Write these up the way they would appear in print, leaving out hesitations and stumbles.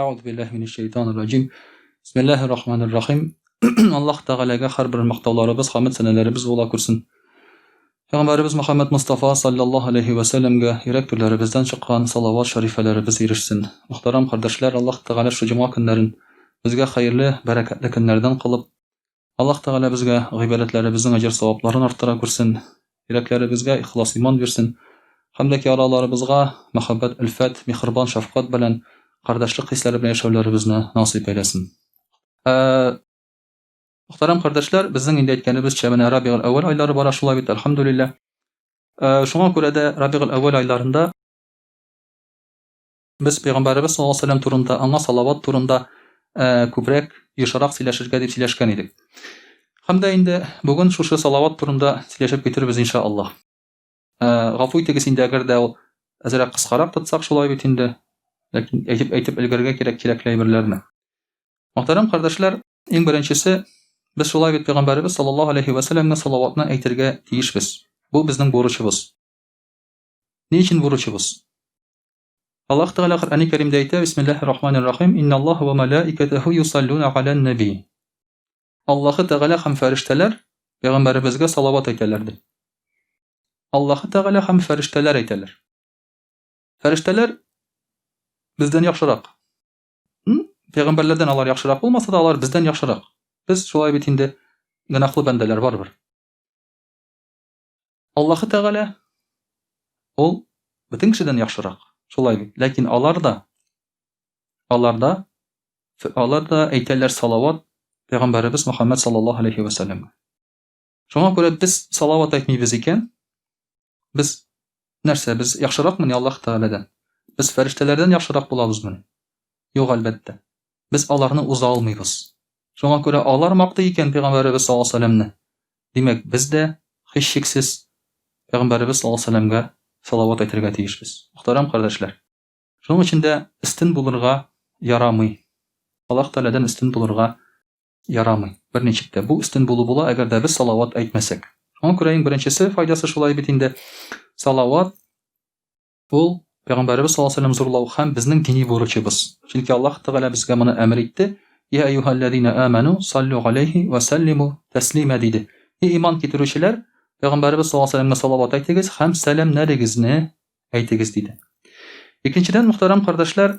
أعوذ بالله من الشيطان الرجيم. بسم الله الرحمن الرحيم. Allah Teala'ga har bir maqtovlarimiz, hamd sanalarimiz bo'la ko'rsin. Payg'ambarimiz Muhammad Mustafa sallallohu alayhi va sallamga yurak turlarimizdan chiqqan salovat sharifalarimiz erishsin. Muhtaram qardoshlar, Alloh Teala shu juma kunlarini bizga xayrli, barakatli kunlardan qilib, Alloh Teala bizga g'ibodatlarimizning ajr savoblarini orttira ko'rsin. Yuraklarimizga ixlos iymon bersin. Hamda yoralarimizga muhabbat, ulfat, mehribon shafqat bilan qardoshlik hislari bilan yashovlarimizni nasib eylesin. Muhtaram qardoshlar, bizning endi aytganimizcha mana Rabiul Avval oylari bor, shulay bitdi, alhamdulillah. Shunga ko'ra da Rabiul Avval oylarida biz payg'ambarimiz sollallohu alayhi vasallam turunda, anga salovat turunda ko'proq yoshiroq silashishga deb silashgan edik. Hamda endi bugun shu salovat turunda silashib ketiribmiz inshaalloh. G'afu etегез endi agarda azroq qisqaroq tutsak shulay bit endi. Lekin aytib ilgariga kerakli birlarni. Muhtaram qardoshlar, eng birinchisi biz shulay bit payg'ambarimiz sollallohu alayhi va sallamga salovatni aytirga tegishmiz. Bu bizning burchimiz. Nechun burchimiz? Alloh taolo Qur'oni Karimda aytadi: Bismillahirrohmanirrohim. Innalloha va malaikatahu yusalluna alan nabiy. Alloh taolo ham farishtalar payg'ambarimizga salovat aytadilar. Alloh taolo ham farishtalar aytadilar. Farishtalar bizdan yaxshiroq. Payg'ambarlardan ular yaxshiroq bo'lmasa-da, ular bizdan yaxshiroq. Biz shulay bit endi gunohli bandalar baribir. Alloh taolo ol butun kishidan yaxshiroq. Shulay bit. Lekin ularda aytadilar salovat payg'ambarimiz Muhammad sallallohu alayhi va sallamga. Shunga ko'ra biz salovat aytmaymiz ekan, biz yaxshiroqmi Alloh taoladan? Biz farishtalardan yaxshiroq bo'lamizmi? Yo'q, albatta. Biz ularni o'za olmaymiz. Shunga ko'ra ular maqtay ekan payg'ambarimiz sollallohu alayhi vasallamni. Demak, bizda hech shaksiz payg'ambarimiz sollallohu alayhi vasallamga salovat aytirga tegishmiz. Muhtaram qardoshlar, shuning uchun da istin bo'lirga yaramay. Alloh taoladan istin bo'lirga yaramay. Bir nechta bu istin bo'la agarda biz salovat aytmasak. Shunga ko'ra eng birinchisi foydasi shulay bit endi salovat bu payg'ambarimiz sollallohu alayhi vasallam zo'rlov ham bizning diniy burchimiz. Chunki Alloh taolo bizga buni amr etdi. Ya ayyuhallazina amanu sallu alayhi va sallimu taslima dedi. Ey iymon keltiruvchilar, payg'ambarimiz sollallohu alayhi vasallamga salovat aytingiz, ham salomlaringizni aytingiz dedi. Ikkinchidan, muhtaram qardoshlar,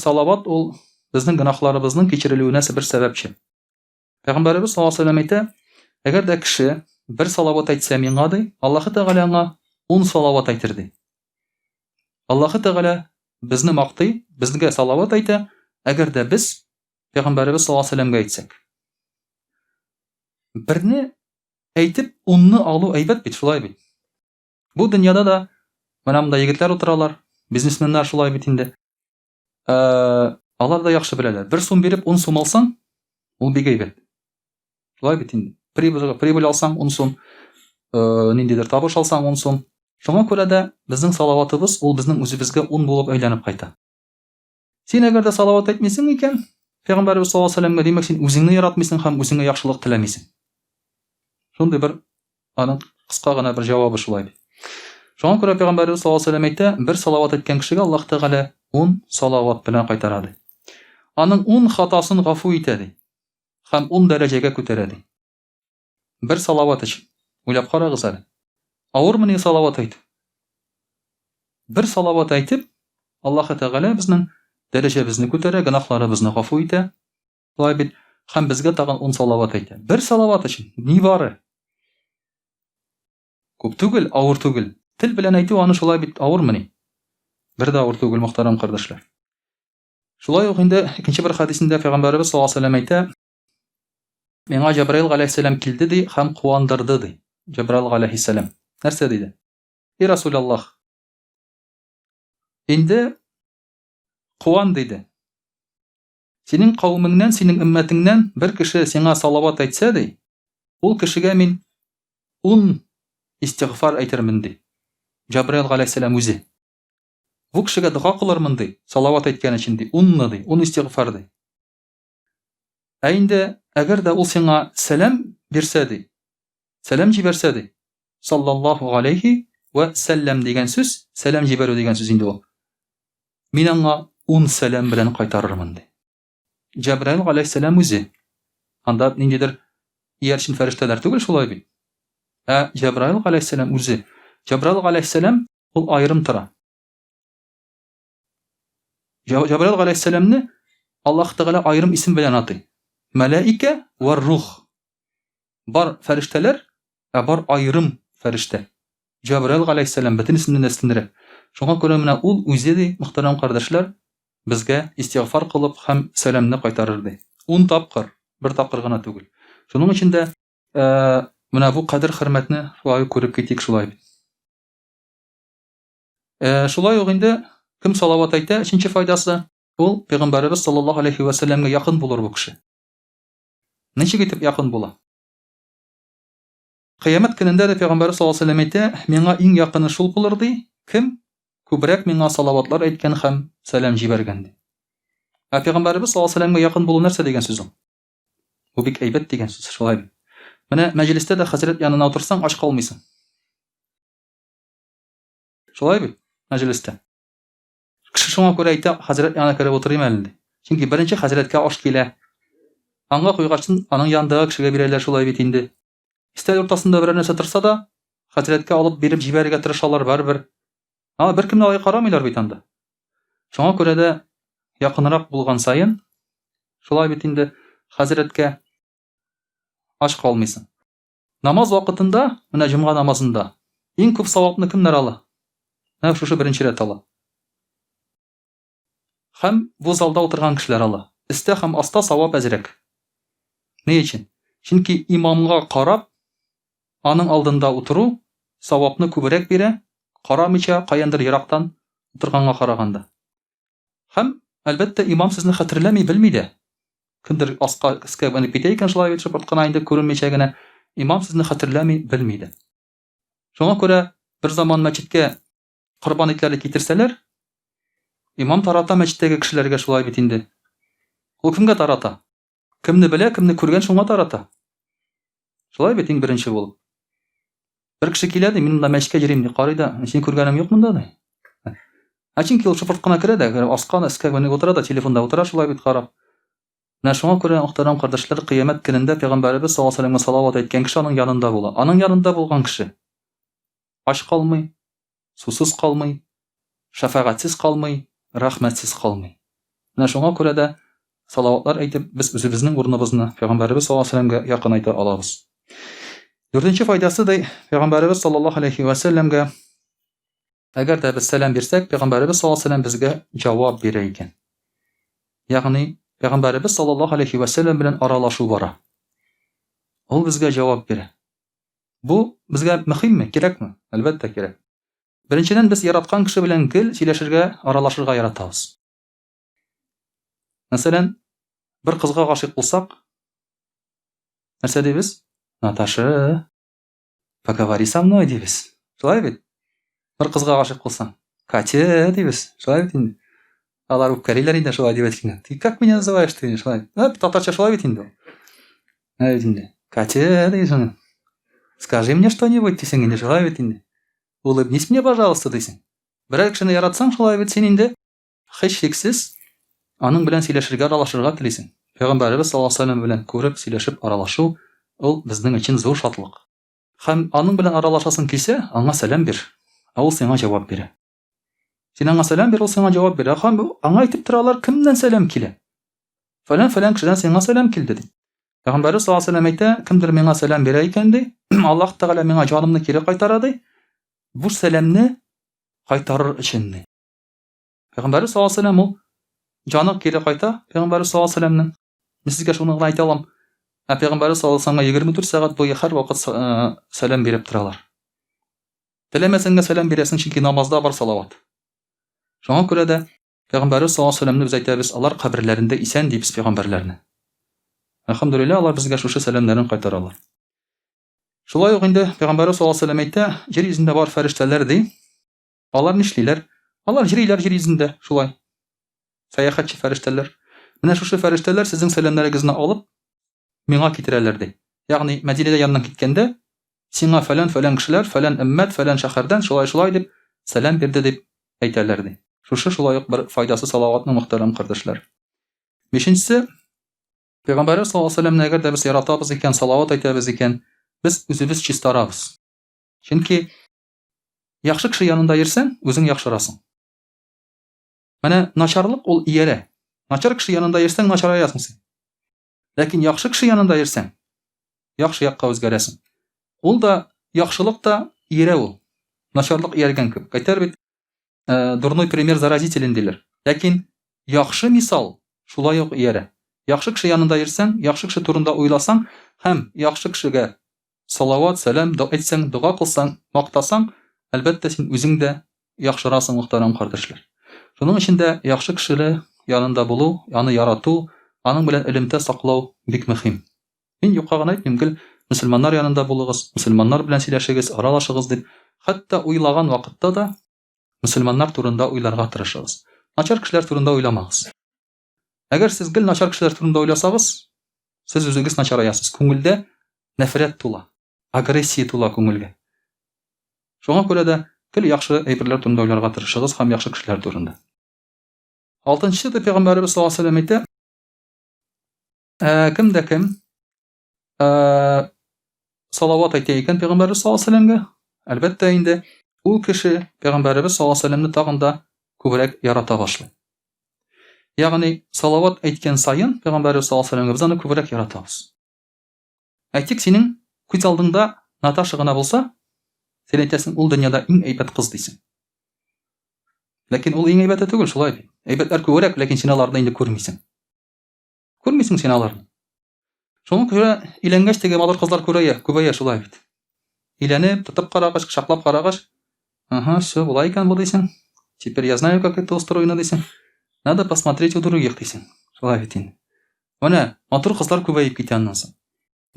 salovat ul bizning gunohlarimizning kechiriluviga bir sababchi. Payg'ambarimiz sollallohu alayhi vasallam aytdi, agarda kishi bir salovat aytsa menga, Alloh taolo unga 10 salovat aytirdi. Alloh taolo bizni maqtay, bizga salovat ayta, agarda biz payg'ambarimiz sollallohu alayhi vasallamga aytsak. Birni aytib, onni olib aybat bit, shulay bit. Bu dunyoda da mana bunda yigitlar o'tiralar, biznesmenlar shulay bit endi. Ular da yaxshi bilalar. 1 so'm berib 10 so'm olsang, u begaybat. Shulay bit endi. Pribul olsang 10 so'm, nindidir tabosh olsang 10 so'm. Shunga ko'ra da bizning salovatimiz ul bizning o'zimizga 10 bo'lib aylanib qayta. Sen agarda salovat aytmaysan ekan, payg'ambarimiz sollallohu alayhi vasallamga, demak sen o'zingni yaratmaysan ham o'zingga yaxshilik tilamaysan. Shunday bir aniq qisqagina bir javobi shulay. Shunga ko'ra payg'ambarimiz sollallohu alayhi vasallam aytdi, bir salovat aytgan kishiga Alloh taolo 10 salovat bilan qaytaradi. Aning 10 xatosini g'afu etadi. Ham 10 darajaga ko'taradi. Bir salovat uchun o'ylab qarag'iz. Avurmini salovat aytib. Bir salovat aytib, Alloh taolo bizning darajamizni ko'taradi, gunohlarimizni g'afu etadi. Shulay bit ham bizga tag'in 10 salovat aytadi. Bir salovat uchun nivori. Ko'p tugul, avur tugul. Til bilan aytib, ana shulay bit avurmini. Bir da avur tugul, muhtaram qardoshlar. Shulay o'qinda ikkinchi bir hadisida payg'ambarimiz sollallohu alayhi vasallam aytadi, menga Jibril alayhisalom keldi de, ham quvondirdi de. Jibril alayhisalom narsa dedi. Ey Rasululloh, endi quvon dedi. Sening qavmingdan, sening ummatingdan bir kishi senga salovat aytsa de, ul kishiga men 10 istig'for aytirman de. Jibril alayhisalom o'zi. Bu kishiga duo qilarman de, salovat aytgani uchun de, 10 istig'for de. Endi agarda ul senga salom bersa de, salom jibersa de, sallallohu alayhi va sallam degan so'z, salom jibaru degan so'z endi u. Men anga 10 сәлам белән кайтарырмын ди. Җәбраил галәйһиссәлам үзе. Анда ниндидер иярчен фәрештәләр түгел шулай бит. Җәбраил галәйһиссәлам үзе. Җәбраил галәйһиссәлам ул аерым тора. Җәбраил галәйһиссәламны Аллаһ Тәгалә аерым исем белән атый. Мәлаика ва рух. Бар фәрештәләр, бар аерым фәрештә. Җәбраил галәйһиссәлам бөтен исемнән өстенрәк. Шуңа күрә менә ул үзе ди, мөхтәрәм кардәшләр, безгә истигъфар кылып һәм сәламны кайтарыр ди. 10 тапкыр, бер тапкыр гына түгел. Шуның өчен дә менә бу кадер хөрмәтне шулай күреп китик шулай. Шулай ук инде кем салават әйтә, икенче файдасы ул Пәйгамбәрбез саллаллаһу алейхи ва сәлләмгә якын булыр бу кеше. Ничек итеп якын була? Кыямәт көнендә дә Пәйгамбәр саллаллаһу алейхи ва сәлләм әйтә, миңа иң якыны шул булыр ди, кем күбрәк миңа салаватлар әйткән һәм сәлам җибәргән ди. Пәйгамбәрбез саллаллаһу алейхи ва сәлләмгә якын булу нәрсә дигән сүз ул? Бу бик әйбәт дигән сүз шулай. Менә мәҗлестә дә хәзрәт янына утырсаң аш калмыйсың. Шулай бит, мәҗлестә. Кеше шуңа күрә әйтә, хәзрәт янына кереп утырыйм әле ди. Чөнки беренче хәзрәткә аш килә. Аңа куйгачын аның янындагы кешегә бирәләр шулай бит инде. Истәл уртасында берәр нәрсә торса да, хәзрәткә алып биреп җибәрергә тырышалар барбер. Беркемне алай карамыйлар бит анда. Шуңа күрә дә якынрак булган саен, шулай бит инде хәзрәткә аш калмыйсың. Намаз вакытында, менә җомга намазында иң күп савапны кемнәр ала? Менә шушы беренче рәт ала. Һәм бу залда утырган кешеләр ала. Истә һәм аста савап әзрәк. Ни өчен? Чөнки имамга карап, аның алдында утыру савапны күбрәк бирә, карамыйча каяндыр ерактан утырганга караганда. Һәм әлбәттә имам сезне хәтерләми белми дә. Кемдер аска искә менеп китә икән шулай итеп шыпырткана инде күренмичә генә, имам сезне хәтерләми белми дә. Шуңа күрә бер заман мәчеткә корбан итләрне китерсәләр, имам тарата мәчеттәге кешеләргә шулай бит инде. Ул кемгә тарата? Кемне белә, кемне күргән шуңа тарата. Шулай бит иң беренче булып. Бер кеше килә ди, мин монда мәчеткә йөрим ди, карый да, син күргәнем юк монда ди. Чөнки ул шыпырткана керә дә, аскан искә менеп утыра да, телефонда утыра шулай бит карап. Менә шуңа күрә мөхтәрәм кардәшләр, кыямәт көнендә Пәйгамбәрбез саллаллаһу алейхи ва сәлләмгә салават әйткән кеше аның янында була. Аның янында булган кеше ач калмый, сусыз калмый, шафагатьсез калмый, рәхмәтсез калмый. Менә шуңа күрә дә салаватлар әйтеп, без үзебезнең урыныбызны Пәйгамбәрбез саллаллаһу алейхи ва сәлләмгә якын айта алабыз. Дөртенче файдасы да Пәйгамбәрбез саллаллаһу алейхи ва сәлләмгә әгәр дә без сәлам бирсәк, Пәйгамбәрбез саллаллаһу алейхи ва сәлләм безгә җавап бирә икән. Ягъни Пәйгамбәрбез саллаллаһу алейхи ва сәлләм белән аралашу бара. Ул безгә җавап бирә. Бу безгә мөһимме, кирәкме? Әлбәттә кирәк. Беренчедән без яраткан кеше белән гел сөйләшергә, аралашырга яратабыз. Мәсәлән, бер кызга гашыйк булсак, нәрсә дибез? Наташа, поговори со мной дибез. Шулай бит? Бер кызга гашыйк булсаң, Катя дибез. Шулай бит инде. Алар үпкәлиләр инде шулай дип әйткән. Ты как меня называешь ты? Шулай. Татарча шулай бит инде. Инде. Катя дибез. Скажи мне что-нибудь дисең инде шулай бит инде. Улыбнись мне, пожалуйста дисең. Берәр кешене яратсаң шулай бит син инде һичшиксез аның белән сөйләшергә, аралашырга телисең. Пәйгамбәрбез саллаллаһу алейхи ва сәлләм белән күреп, сөйләшеп аралашу ул безнең өчен зур шатлык. Һәм аның белән аралашасың килсә, аңа сәлам бир. Ул сиңа җавап бирә. Син аңа сәлам бир, ул сиңа җавап бирә. Һәм аңа әйтеп торалар, кемнән сәлам килә? Фәлән кешедән сиңа сәлам килде ди. Пәйгамбәрбез саллаллаһу алейхи ва сәлләм әйтә, кемдер миңа сәлам бирә икән ди, Аллаһ Тәгалә миңа җанымны кире кайтара ди. Бу сәламне кайтарыр өчен ди. Пәйгамбәрбез саллаллаһу алейхи ва сәлләм ул җаны кире кайта, Пәйгамбәрбез саллаллаһу алейхи ва сәлләмнең. Мин сезгә шуны гына әйтә алам. Пәйгамбәрбез саллаллаһу алейхи ва сәлләмгә 24 сәгать буе һәр вакыт сәлам биреп торалар. Теләмәсәңгә сәлам бирәсең, чөнки намазда бар салават. Шуңа күрә дә Пәйгамбәрбез саллаллаһу алейхи ва сәлләмне без әйтәбез, алар каберләрендә исән дибез пәйгамбәрләрне. Әлхәмдүлиллаһ, алар безгә шушы сәламнәрен кайтаралар. Шулай ук инде Пәйгамбәрбез саллаллаһу алейхи ва сәлләм әйтә, җир йөзендә бар фәрештәләр ди. Алар нишлиләр? Алар йөриләр җир йөзендә, шулай. Сәяхәтче фәрештәләр. Менә шушы фәрештәләр сезнең сәламнарыгызны алып миңа китерәләр ди. Ягъни Мәдинәдә яннан киткәндә, сиңа фәлән кешеләр, фәлән өммәт, фәлән шәһәрдән шулай дип сәлам бирде дип әйтәләр ди. Шулай ук бер файдасы салаватның мөхтәрәм кардәшләр. Бишенчесе, Пәйгамбәрбез саллаллаһу алейһи ва сәлләмне әгәр дә без яратабыз икән, салават әйтәбез икән, без үзебез чистарабыз. Чөнки яхшы кеше янында йөрсәң, үзең яхшырасың. Менә начарлык ул иярә. Начар кеше янында йөрсәң, начараясың син. Ләкин яхшы кеше янында йөрсәң, яхшы якка үзгәрәсең. Ул да яхшылык та иярә ул. Начарлык ияргән кебек. Әйтәр бит, дурной пример заразителен диләр. Ләкин яхшы мисал шулай ук иярә. Яхшы кеше янында йөрсәң, яхшы кеше турында уйласаң һәм яхшы кешегә салават, сәлам әйтсәң, дуга кылсаң, мактасаң, әлбәттә син үзең дә яхшырасың, мөхтәрәм кардәшләр. Шуның өчен дә яхшы кешеле янында булу, аны ярату, аның белән элемтә саклау бик мөһим. Мин юкка гына әйтмим, гел мөселманнар янында булыгыз, мөселманнар белән сөйләшегез, аралашыгыз дип, хәтта уйлаган вакытта да мөселманнар турында уйларга тырышыгыз. Начар кешеләр турында уйламагыз. Әгәр сез гел начар кешеләр турында уйласагыз, сез үзегез начараясыз. Күңелдә нәфрәт тула, агрессия тула күңелгә. Шуңа күрә дә гел яхшы әйберләр турында уйларга тырышыгыз һәм яхшы кешеләр турында. 6-нчы да Пәйгамбәрбез саллаллаһу алейһи ва сәлләм әйтә, кем дә кем салават әйтә икән Пәйгамбәрбез саллаллаһу алейһи ва сәлләмгә, әлбәттә инде ул кеше Пәйгамбәрбез саллаллаһу алейһи ва сәлләмне тагын да күбрәк ярата башлый. Ягъни салават әйткән саен Пәйгамбәрбез саллаллаһу алейһи ва сәлләмгә без аны күбрәк яратабыз. Әйтик, синең күз алдыңда Наташа гына булса, син әйтәсең, ул дөньяда иң әйбәт кыз дисең. Ләкин ул иң әйбәте түгел, шулай бит. Әйбәтләр күбрәк, ләкин син аларны инде күрмисең. Күрмисең син аларны. Шуңа күрә өйләнгәч теге матур кызлар күбәя шулай бит. Өйләнеп, тотып карагач, кочаклап карагач, всё, булай икән бу дисең. Теперь я знаю, как это устроено дисең. Надо посмотреть у других дисең. Шулай бит инде. Менә матур кызлар күбәеп китә аннан соң.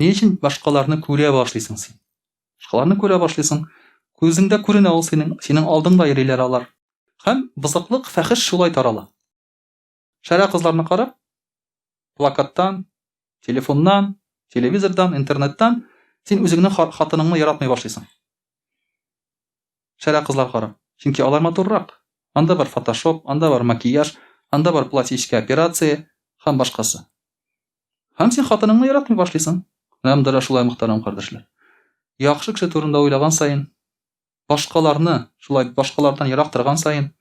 Ни өчен башкаларны күрә башлыйсың син? Башкаларны күрә башлыйсың. Күзеңдә күренә ул синең алдыңда йөриләр алар. Һәм бызыклык, фәхеш шулай тарала. Шәрә кызларны карап, плакаттан, телефоннан, телевизордан, интернеттан син үзеңнең хатыныңны яратмый башлыйсың. Шәрә кызлар карап. Чөнки алар матуррак. Анда бар фотошоп, анда бар макияж, анда бар пластическая операция һәм башкасы. Һәм син хатыныңны яратмый башлыйсың. Менә дә шулай, мөхтәрәм кардәшләр. Яхшы кеше турында уйлаган саен, башкаларны, шулай башкалардан ерак торган саен,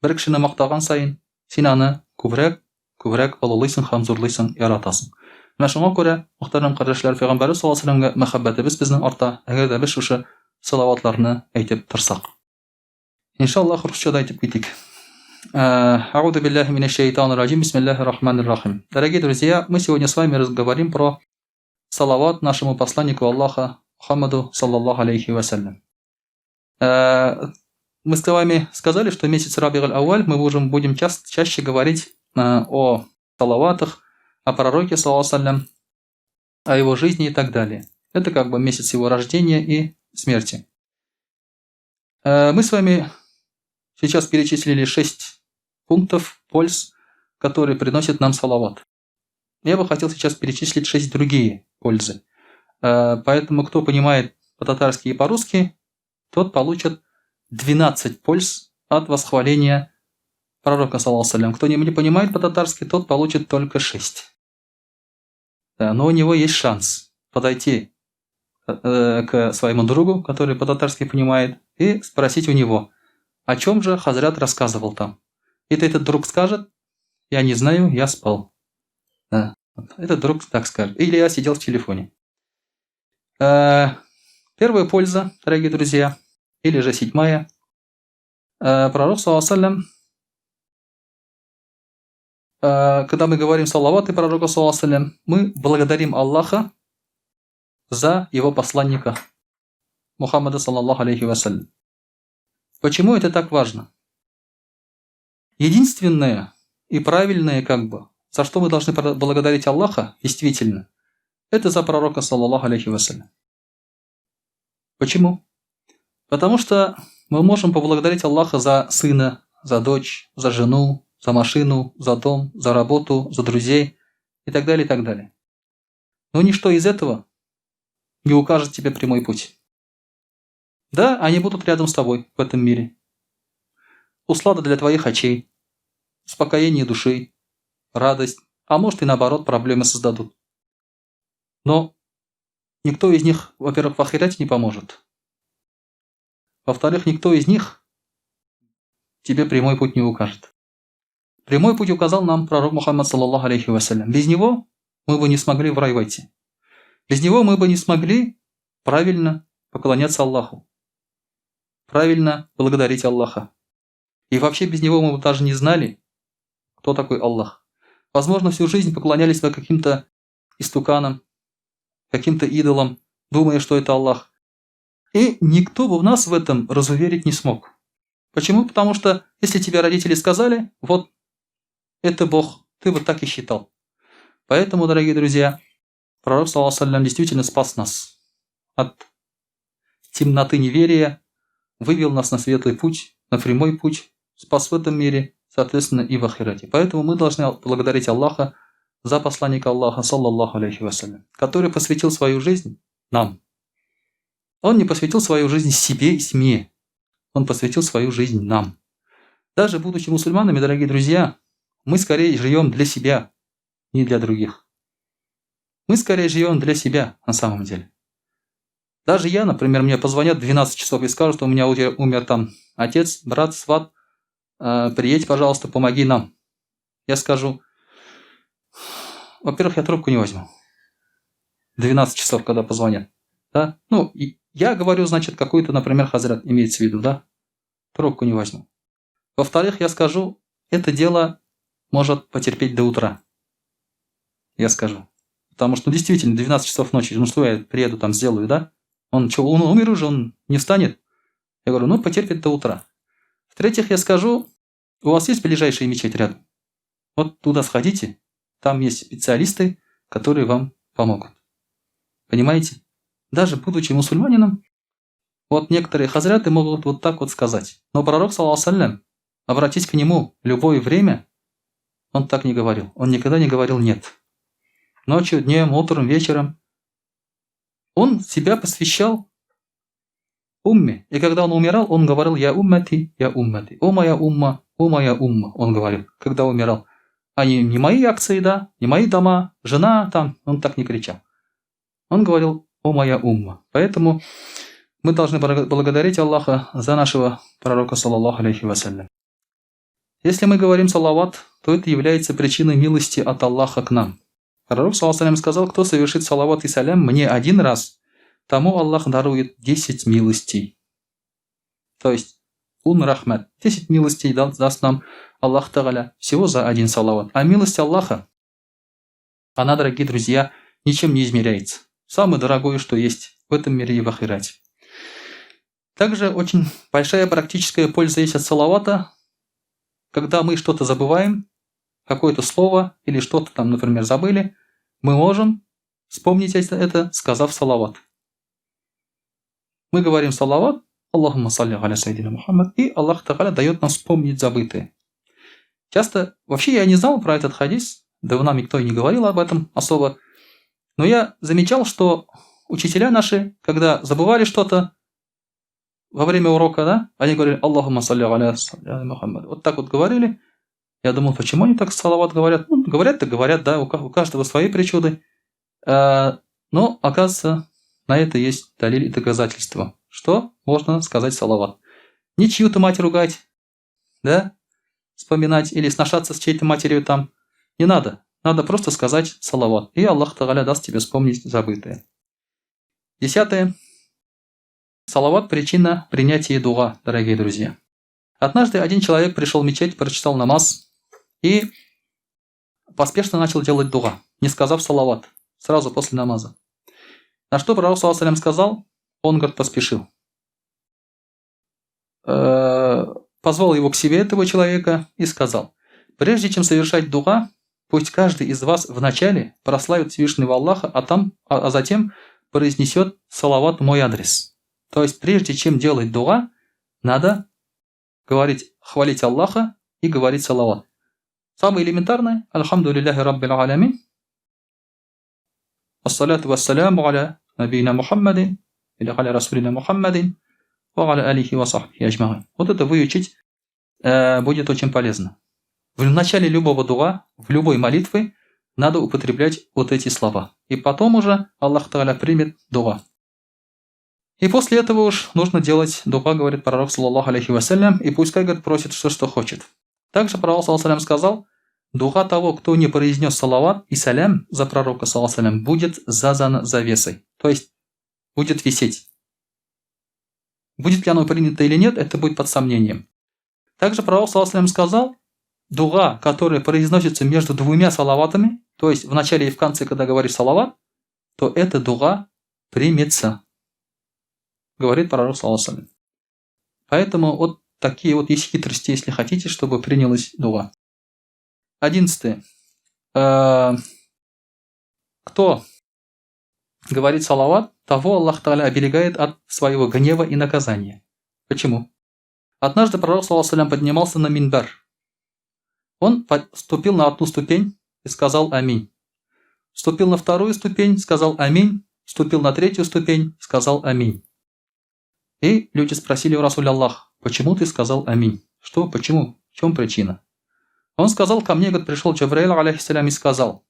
бер кешене мактаган саен, син аны күбрәк олылыйсың һәм зурлыйсың, яратасың. Менә шуңа күрә, мөхтәрәм кардәшләр, Пәйгамбәрбез саллаллаһу алейһи ва сәлләмгә мәхәббәтебез безнең арта, әгәр дә без шушы салаватларны әйтеп торсак. Иншаллах, русчада әйтеп китик. А'уду биллахи минаш шайтанир раджим. Бисмиллахир рахманир рахим. Дорогие друзья, мы сегодня с вами разговариваем про салават нашему посланнику Аллаха Мухаммаду саллаллаху алейхи ва саллям. Мы с вами сказали, что месяц Раби'уль-Ауаль мы будем чаще говорить о салаватах, о пророке саллаллаху алейхи ва саллям, о его жизни и так далее. Это как бы месяц его рождения и смерти. Мы с вами сейчас перечислили 6 пунктов, польз, которые приносят нам салават. Я бы хотел сейчас перечислить 6 другие пользы. Поэтому, кто понимает по-татарски и по-русски, тот получит 12 польз от восхваления пророка, саллаллаху алейхи ва саллям. Кто не понимает по-татарски, тот получит только 6. Но у него есть шанс подойти к своему другу, который по-татарски понимает, и спросить у него, о чем же Хазрат рассказывал там. И этот друг скажет: я не знаю, я спал. Да. Этот друг так скажет. Или я сидел в телефоне. Первая польза, дорогие друзья, или же 7-я. Пророк, саллаллаху алейхи ва саллям, когда мы говорим салаваты пророка, саллаллаху алейхи ва саллям, мы благодарим Аллаха за его посланника Мухаммада, саллаллаху алейхи ва саллям. Почему это так важно? Единственное и правильное, за что мы должны благодарить Аллаха, действительно, это за пророка, саллаллаху алейхи ва саллям. Почему? Потому что мы можем поблагодарить Аллаха за сына, за дочь, за жену, за машину, за дом, за работу, за друзей и так далее, и так далее. Но ничто из этого не укажет тебе прямой путь. Да, они будут рядом с тобой в этом мире. услада для твоих очей, успокоение души, радость, а может и наоборот проблемы создадут. Но никто из них, во-первых, в ахирате не поможет. Во-вторых, никто из них тебе прямой путь не укажет. Прямой путь указал нам пророк Мухаммад саллаллаху алейхи вассалям. Без него мы бы не смогли в рай войти. Без него мы бы не смогли правильно поклоняться Аллаху, правильно благодарить Аллаха. И вообще без него мы бы даже не знали, кто такой Аллах. Возможно, всю жизнь поклонялись мы каким-то истуканам, каким-то идолам, думая, что это Аллах. И никто бы нас в этом разуверить не смог. Почему? Потому что если тебе родители сказали, вот это Бог, ты вот так и считал. Поэтому, дорогие друзья, пророк саллаллаху алейхи действительно спас нас от темноты неверия, вывел нас на светлый путь, на прямой путь, спас в этом мире, соответственно, и в ахирате. Поэтому мы должны благодарить Аллаха за посланника Аллаха, саллаллаху алейхи вассалям, который посвятил свою жизнь нам. Он не посвятил свою жизнь себе и семье. Он посвятил свою жизнь нам. Даже будучи мусульманами, дорогие друзья, мы скорее живем для себя, не для других. Мы скорее живем для себя на самом деле. Даже я, например, мне позвонят в 12 часов и скажут, что у меня умер там отец, брат, сват, приедь, пожалуйста, помоги нам. Я скажу, во-первых, я трубку не возьму. 12 часов, когда позвонят. Да? Ну, я говорю, значит, какой-то, например, хазрат имеется в виду, да? Трубку не возьму. Во-вторых, я скажу, это дело может потерпеть до утра. Я скажу. Потому что, ну, действительно, 12 часов ночи, ну что я приеду там сделаю, да? Он что, он умер уже, он не встанет? Я говорю, ну, потерпит до утра. В-третьих, я скажу, у вас есть ближайшая мечеть рядом? Вот туда сходите, там есть специалисты, которые вам помогут. Понимаете? Даже будучи мусульманином, вот некоторые хазряты могут вот так вот сказать. Но пророк, саллаллаху алейхи, обратись к нему в любое время, он так не говорил. Он никогда не говорил «нет». Ночью, днем, утром, вечером. Он себя посвящал умме. И когда он умирал, он говорил «Я уммати, я уммати». «О моя умма, он говорил, когда умирал. А не мои акции, да, не мои дома, жена там. Он так не кричал. Он говорил «О моя умма». Поэтому мы должны благодарить Аллаха за нашего пророка, саллаллаху алейхи вассалям. Если мы говорим салават, то это является причиной милости от Аллаха к нам. Пророк, саллаллаху алейхи, сказал, кто совершит салават и салям мне один раз, тому Аллах дарует 10 милостей. То есть, рахмат, 10 милостей даст нам Аллах Тааля всего за один салават. А милость Аллаха, она, дорогие друзья, ничем не измеряется. Самое дорогое, что есть в этом мире и в ахирате. Также очень большая практическая польза есть от салавата, когда мы что-то забываем, какое-то слово или что-то там, например, забыли, мы можем вспомнить это, сказав салават. Мы говорим салават, Аллахумма салли аля сайдина Мухаммад, и Аллах Тааля дает нам вспомнить забытое. Часто, вообще я не знал про этот хадис, да нам никто и не говорил об этом особо, но я замечал, что учителя наши, когда забывали что-то во время урока, да, они говорили Аллахумма салли аля Мухаммад. Вот так вот говорили. Я думал, почему они так салават говорят? Ну, говорят-то говорят, да, у каждого свои причуды. Но, оказывается, на это есть далиль и доказательства, что можно сказать салават. Не чью-то мать ругать, да, вспоминать или сношаться с чьей-то матерью там. Не надо. Надо просто сказать салават. И Аллах Тааля даст тебе вспомнить забытое. 10. Салават – причина принятия дуа, дорогие друзья. Однажды один человек пришел в мечеть, прочитал намаз и поспешно начал делать дуа, не сказав салават, сразу после намаза. На что пророк, саллаллаху алейхи, сказал, он, говорит, поспешил. Позвал его к себе, этого человека, и сказал, прежде чем совершать дуа, пусть каждый из вас вначале прославит Всевышнего Аллаха, а затем произнесет салават в мой адрес. То есть, прежде чем делать дуа, надо говорить, хвалить Аллаха и говорить салават. Самое элементарное, Альхамду лилляхи раббил алямин, ассаляту вассаляму аля набийна Мухаммадин, или аля расулина Мухаммадин, ва аля алихи ва сахбихи аджмаин. Вот это выучить будет очень полезно. В начале любого дуа, в любой молитвы надо употреблять вот эти слова. И потом уже Аллах Тааля примет дуа. И после этого уж нужно делать дуа, говорит пророк, саллаллаху алейхи вассалям, и пускай, говорит, просит все, что хочет. Также пророк, саллаллаху алейхи сказал, дуа того, кто не произнес салават и салям за пророка, саллаллаху алейхи, будет зазана завесой. То есть будет висеть. Будет ли оно принято или нет, это будет под сомнением. Также пророк, саллаллаху алейхи, сказал, дуа, которая произносится между двумя салаватами, то есть в начале и в конце, когда говоришь салават, то эта дуа примется. Говорит пророк, саллаллаху алейхи. Поэтому вот такие вот есть хитрости, если хотите, чтобы принялась дуа. 11. Кто говорит салават, того Аллах Тааля оберегает от своего гнева и наказания. Почему? Однажды пророк, саллаллаху алейхи, поднимался на минбар. Он ступил на одну ступень и сказал аминь. Ступил на вторую ступень, сказал аминь. Ступил на третью ступень, сказал аминь. И люди спросили у Расуля Аллах, почему ты сказал аминь? Что, почему? В чем причина? Он сказал, ко мне, говорит, пришел Джабраил, алейхиссалям, и сказал,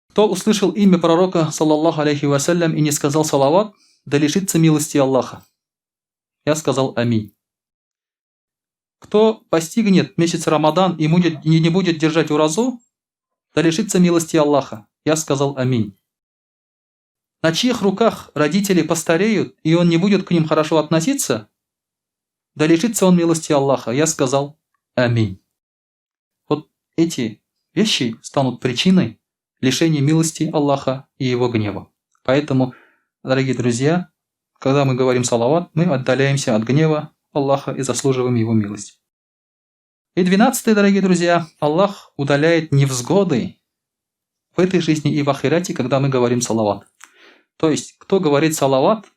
кто услышал имя пророка, саллаллаху алейхи вассалям, и не сказал салават, да лишится милости Аллаха. Я сказал аминь. Кто постигнет месяц Рамадан и не будет держать уразу, да лишится милости Аллаха. Я сказал аминь. На чьих руках родители постареют, и он не будет к ним хорошо относиться, да лишится он милости Аллаха. Я сказал аминь. Вот эти вещи станут причиной лишения милости Аллаха и его гнева. Поэтому, дорогие друзья, когда мы говорим салават, мы отдаляемся от гнева Аллаха и заслуживаем его милость. И 12, дорогие друзья, Аллах удаляет невзгоды в этой жизни и в ахирате, когда мы говорим салават. То есть, кто говорит салават,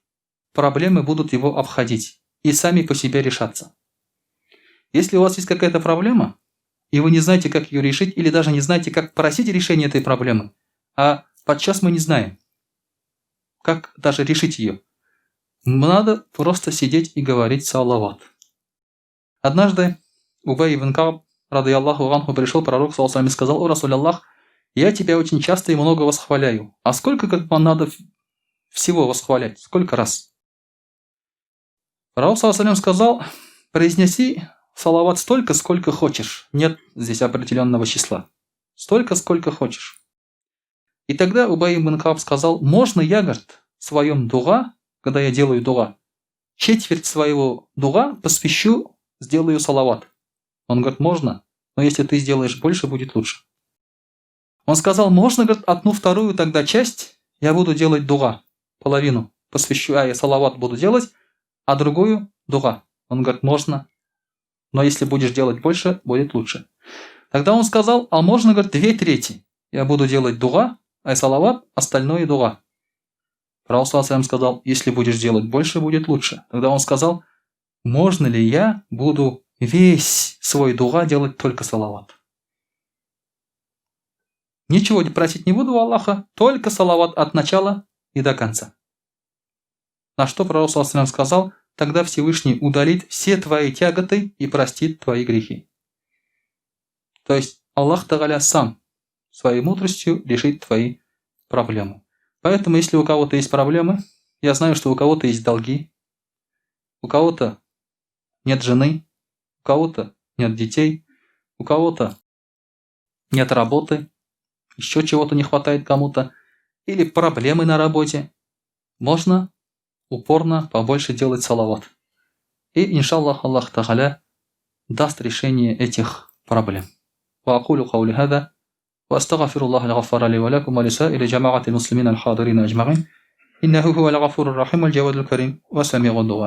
проблемы будут его обходить и сами по себе решаться. Если у вас есть какая-то проблема, и вы не знаете, как ее решить, или даже не знаете, как просить решения этой проблемы, а подчас мы не знаем, как даже решить ее, надо просто сидеть и говорить салават. Однажды Убай ибн Кааб, рады Аллаху анху, пришел пророк, саллаллаху алейхи, и сказал, о Расуль Аллах, я тебя очень часто и много восхваляю. А сколько как вам надо всего восхвалять? Сколько раз? Пророк, саллаллаху алейхи, сказал, произнеси салават столько, сколько хочешь. Нет здесь определенного числа. Столько, сколько хочешь. И тогда Убай ибн Кааб сказал, можно я, говорит, в своем дуа, когда я делаю дуа, четверть своего дуа посвящу, сделаю салават. Он говорит, можно, но если ты сделаешь больше, будет лучше. Он сказал, можно, говорит, одну вторую тогда часть я буду делать дуа, половину посвящу, я салават буду делать, а другую дуа. Он говорит, можно, но если будешь делать больше, будет лучше. Тогда он сказал, а можно, говорит, 2/3 я буду делать дуа, а салават, остальное дуа. Пророк сказал, если будешь делать больше, будет лучше. Тогда он сказал, можно ли я буду весь свой дуа делать только салават? Ничего просить не буду у Аллаха, только салават от начала и до конца. На что пророк сказал, тогда Всевышний удалит все твои тяготы и простит твои грехи. То есть Аллах Тааля сам своей мудростью решит твои проблемы. Поэтому, если у кого-то есть проблемы, я знаю, что у кого-то есть долги, у кого-то нет жены, у кого-то нет детей, у кого-то нет работы, еще чего-то не хватает кому-то, или проблемы на работе, можно упорно побольше делать салават. И, иншаллах, Аллах Тааля даст решение этих проблем. وأقول قولي هذا وأستغفر الله الغفار لي ولكم ولسائر جماعة المسلمين الحاضرين أجمعين إنه هو الغفور الرحيم الجواد الكريم وسميع الدعاء.